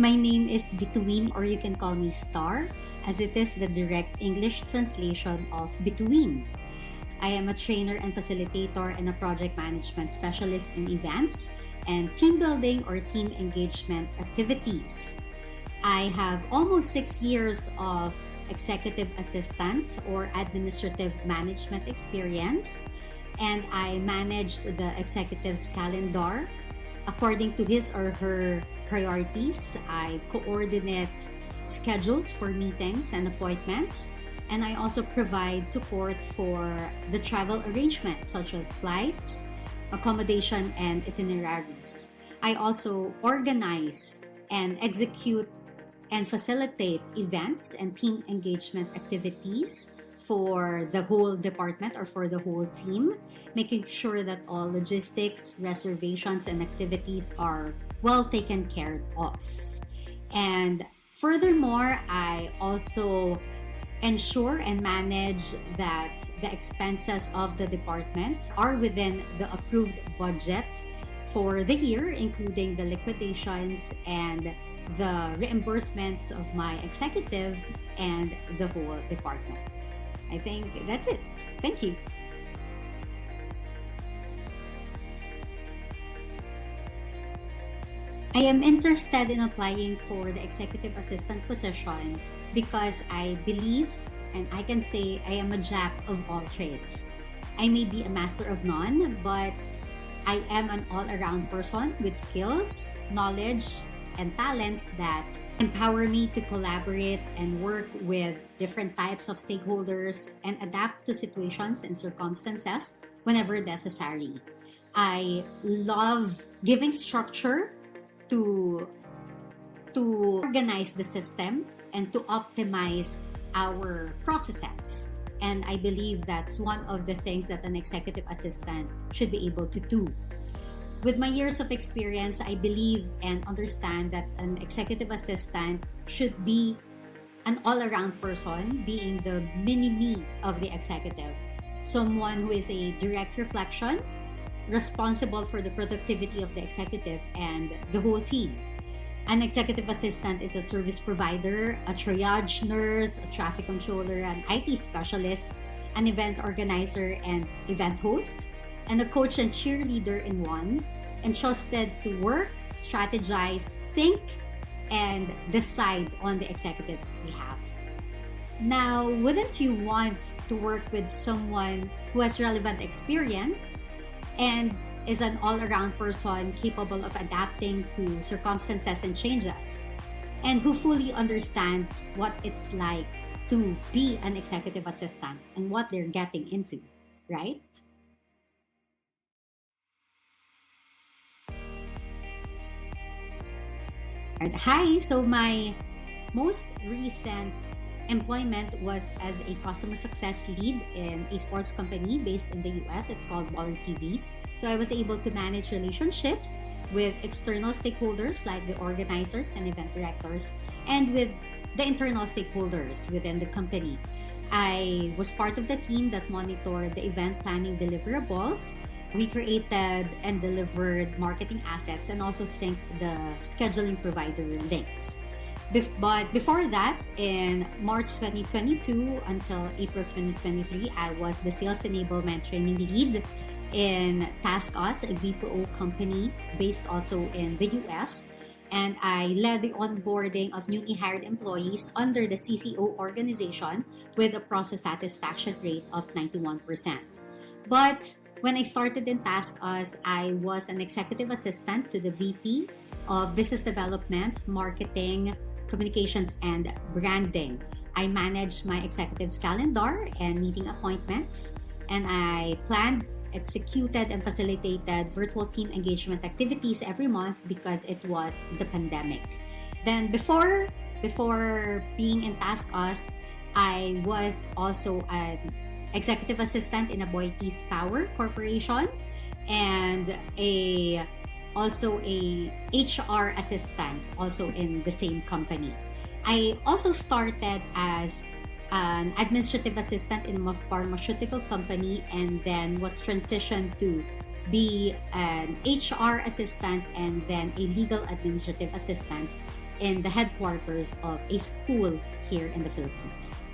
My name is Bituin, or you can call me Star, as it is the direct English translation of Bituin. I am a trainer and facilitator and a project management specialist in events and team building or team engagement activities. I have almost 6 years of executive assistant or administrative management experience, and I manage the executive's calendar according to his or her priorities. I coordinate schedules for meetings and appointments, and I also provide support for the travel arrangements such as flights, accommodation, and itineraries. I also organize and execute and facilitate events and team engagement activities for the whole department or for the whole team, making sure that all logistics, reservations, and activities are well taken care of. And furthermore, I also ensure and manage that the expenses of the department are within the approved budget for the year, including the liquidations and the reimbursements of my executive and the whole department. I think that's it. Thank you. I am interested in applying for the executive assistant position because I believe and I can say I am a jack of all trades. I may be a master of none, but I am an all-around person with skills, knowledge, and talents that empower me to collaborate and work with different types of stakeholders and adapt to situations and circumstances whenever necessary. I love giving structure to organize the system and to optimize our processes. And I believe that's one of the things that an executive assistant should be able to do. With my years of experience, I believe and understand that an executive assistant should be an all-around person, being the mini-me of the executive. Someone who is a direct reflection, responsible for the productivity of the executive and the whole team. An executive assistant is a service provider, a triage nurse, a traffic controller, an IT specialist, an event organizer and event host, and a coach and cheerleader in one, entrusted to work, strategize, think, and decide on the executive's behalf. Now, wouldn't you want to work with someone who has relevant experience and is an all-around person capable of adapting to circumstances and changes, and who fully understands what it's like to be an executive assistant and what they're getting into, right? Hi, so my most recent employment was as a customer success lead in a sports company based in the US. It's called Baller TV. So I was able to manage relationships with external stakeholders like the organizers and event directors, and with the internal stakeholders within the company. I was part of the team that monitored the event planning deliverables. We created and delivered marketing assets and also synced the scheduling provider links. But before that, in March 2022 until April 2023, I was the sales enablement training lead in TaskUs, a BPO company based also in the US. And I led the onboarding of newly hired employees under the CCO organization with a process satisfaction rate of 91%. But when I started in TaskUs, I was an executive assistant to the VP of Business Development, Marketing, Communications, and Branding. I managed my executive's calendar and meeting appointments, and I planned, executed, and facilitated virtual team engagement activities every month because it was the pandemic. Then before being in TaskUs, I was also an executive assistant in a Boiti's Power Corporation and also a HR assistant also in the same company. I also started as an administrative assistant in a pharmaceutical company and then was transitioned to be an HR assistant and then a legal administrative assistant in the headquarters of a school here in the Philippines.